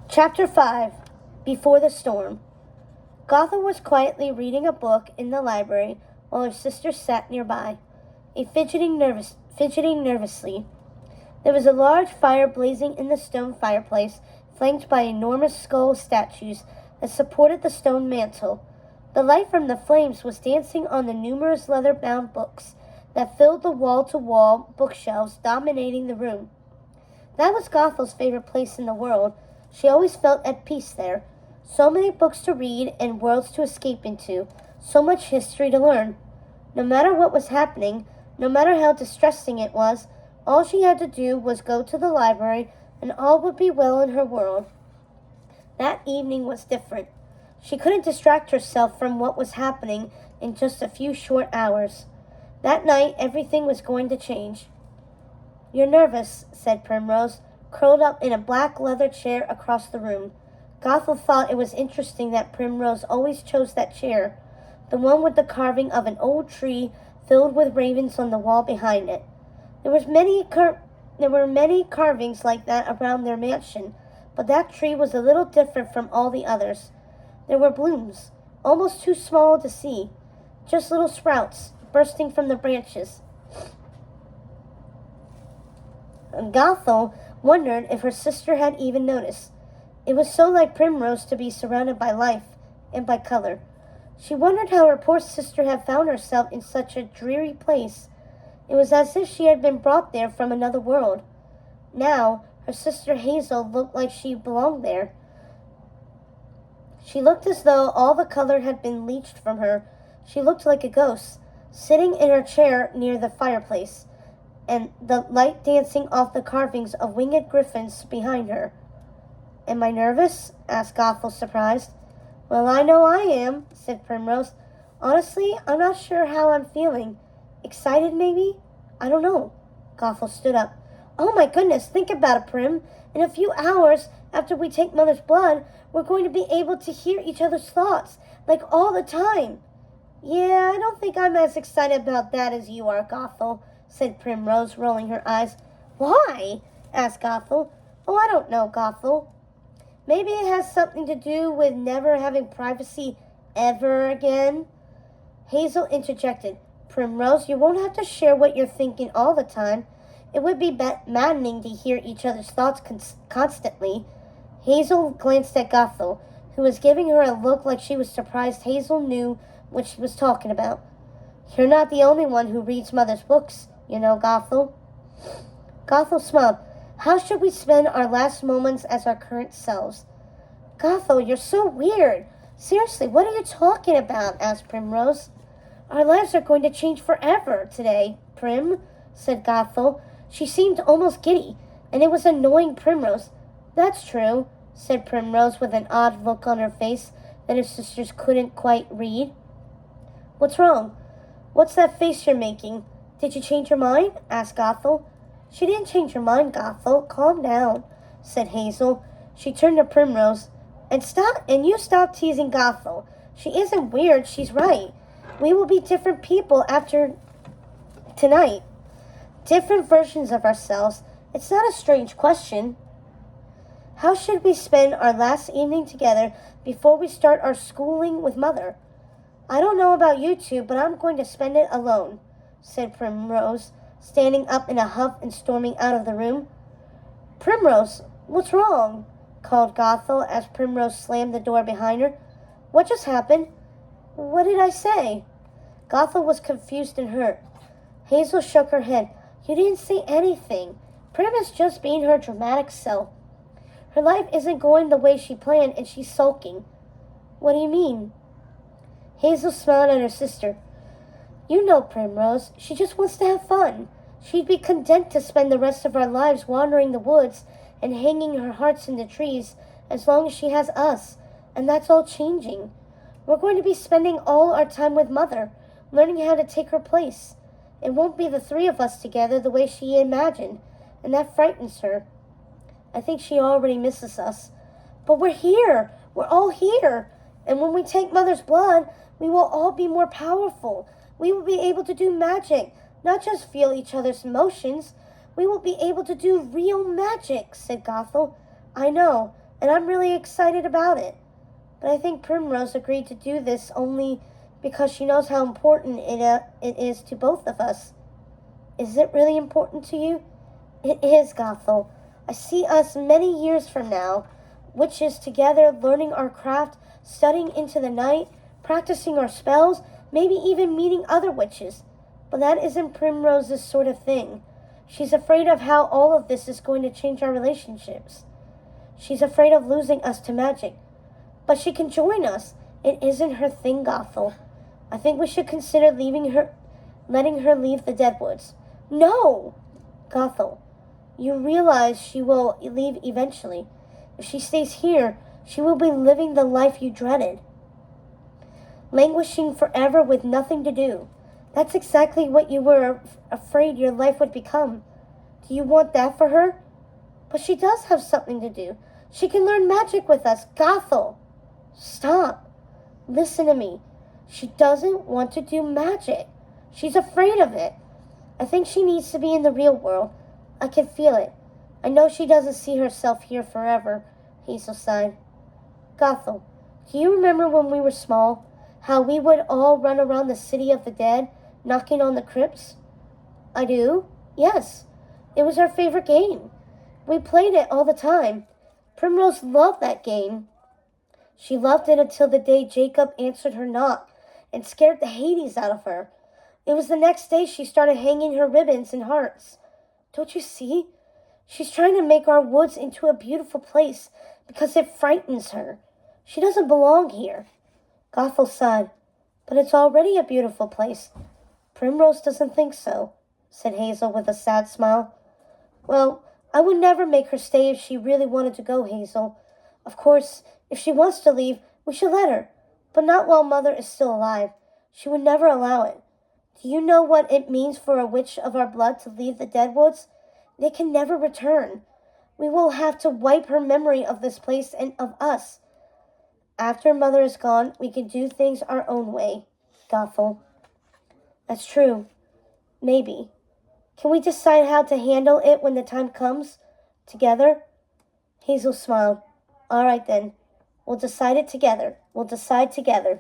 Chapter 5 Before the Storm. Gothel was quietly reading a book in the library while her sister sat nearby, fidgeting nervously. There was a large fire blazing in the stone fireplace, flanked by enormous skull statues that supported the stone mantel. The light from the flames was dancing on the numerous leather-bound books that filled the wall-to-wall bookshelves dominating the room. That was Gothel's favorite place in the world. She always felt at peace there. So many books to read and worlds to escape into. So much history to learn. No matter what was happening, no matter how distressing it was, all she had to do was go to the library and all would be well in her world. That evening was different. She couldn't distract herself from what was happening in just a few short hours. That night, everything was going to change. "You're nervous," said Primrose, curled up in a black leather chair across the room. Gothel thought it was interesting that Primrose always chose that chair, the one with the carving of an old tree filled with ravens on the wall behind it. There were many carvings like that around their mansion, but that tree was a little different from all the others. There were blooms, almost too small to see, just little sprouts bursting from the branches. Gothel wondered if her sister had even noticed. It was so like Primrose to be surrounded by life and by color. She wondered how her poor sister had found herself in such a dreary place. It was as if she had been brought there from another world. Now, her sister Hazel looked like she belonged there. She looked as though all the color had been leached from her. She looked like a ghost, sitting in her chair near the fireplace, and the light dancing off the carvings of winged griffins behind her. "Am I nervous?" asked Gothel, surprised. "Well, I know I am," said Primrose. "Honestly, I'm not sure how I'm feeling. Excited, maybe? I don't know." Gothel stood up. "Oh my goodness, think about it, Prim. In a few hours, after we take Mother's blood, we're going to be able to hear each other's thoughts, like all the time." "Yeah, I don't think I'm as excited about that as you are, Gothel," said Primrose, rolling her eyes. "Why?" asked Gothel. "Oh, I don't know, Gothel. Maybe it has something to do with never having privacy ever again." Hazel interjected. "Primrose, you won't have to share what you're thinking all the time. It would be maddening to hear each other's thoughts constantly." Hazel glanced at Gothel, who was giving her a look like she was surprised Hazel knew what she was talking about. "You're not the only one who reads Mother's books, you know, Gothel." Gothel smiled. "How should we spend our last moments as our current selves?" "Gothel, you're so weird. Seriously, what are you talking about?" asked Primrose. "Our lives are going to change forever today, Prim," said Gothel. She seemed almost giddy, and it was annoying Primrose. "That's true," said Primrose with an odd look on her face that her sisters couldn't quite read. "What's wrong? What's that face you're making? Did you change your mind?" asked Gothel. "She didn't change her mind, Gothel. Calm down," said Hazel. She turned to Primrose. And you stop teasing Gothel. She isn't weird, she's right. We will be different people after tonight. Different versions of ourselves. It's not a strange question." "How should we spend our last evening together before we start our schooling with Mother?" "I don't know about you two, but I'm going to spend it alone," said Primrose, standing up in a huff and storming out of the room. "Primrose, what's wrong?" called Gothel as Primrose slammed the door behind her. "What just happened?" "What did I say?" Gothel was confused and hurt. Hazel shook her head. "You didn't say anything. Prim is just being her dramatic self. Her life isn't going the way she planned, and she's sulking." "What do you mean?" Hazel smiled at her sister. "You know Primrose. She just wants to have fun. She'd be content to spend the rest of our lives wandering the woods and hanging her hearts in the trees as long as she has us, and that's all changing. We're going to be spending all our time with Mother, learning how to take her place. It won't be the three of us together the way she imagined, and that frightens her. I think she already misses us. But we're here. We're all here. And when we take Mother's blood, we will all be more powerful. We will be able to do magic, not just feel each other's emotions. We will be able to do real magic," said Gothel. "I know. and I'm really excited about it. But I think Primrose agreed to do this only because she knows how important it is to both of us. Is it really important to you? It is, Gothel. I see us many years from now, witches together, learning our craft, studying into the night, practicing our spells, maybe even meeting other witches. But that isn't Primrose's sort of thing. She's afraid of how all of this is going to change our relationships. She's afraid of losing us to magic. But she can join us. It isn't her thing, Gothel. I think we should consider letting her leave the Deadwoods. No! Gothel, you realize she will leave eventually. If she stays here, she will be living the life you dreaded. Languishing forever with nothing to do. That's exactly what you were afraid your life would become. Do you want that for her? But she does have something to do. She can learn magic with us. Gothel! Stop. Listen to me. She doesn't want to do magic. She's afraid of it. I think she needs to be in the real world. I can feel it. I know she doesn't see herself here forever, Hazel sighed. Gothel, do you remember when we were small, how we would all run around the city of the dead, knocking on the crypts? I do. Yes. It was our favorite game. We played it all the time. Primrose loved that game. She loved it until the day Jacob answered her knock and scared the Hades out of her. It was the next day she started hanging her ribbons and hearts. Don't you see? She's trying to make our woods into a beautiful place because it frightens her. She doesn't belong here. Gothel sighed. But it's already a beautiful place. Primrose doesn't think so, said Hazel with a sad smile. Well, I would never make her stay if she really wanted to go, Hazel. Of course, if she wants to leave, we should let her. But not while Mother is still alive. She would never allow it. Do you know what it means for a witch of our blood to leave the Deadwoods? They can never return. We will have to wipe her memory of this place and of us. After Mother is gone, we can do things our own way, Gothel. That's true. Maybe. Can we decide how to handle it when the time comes? Together? Hazel smiled. All right then. We'll decide it together. We'll decide together.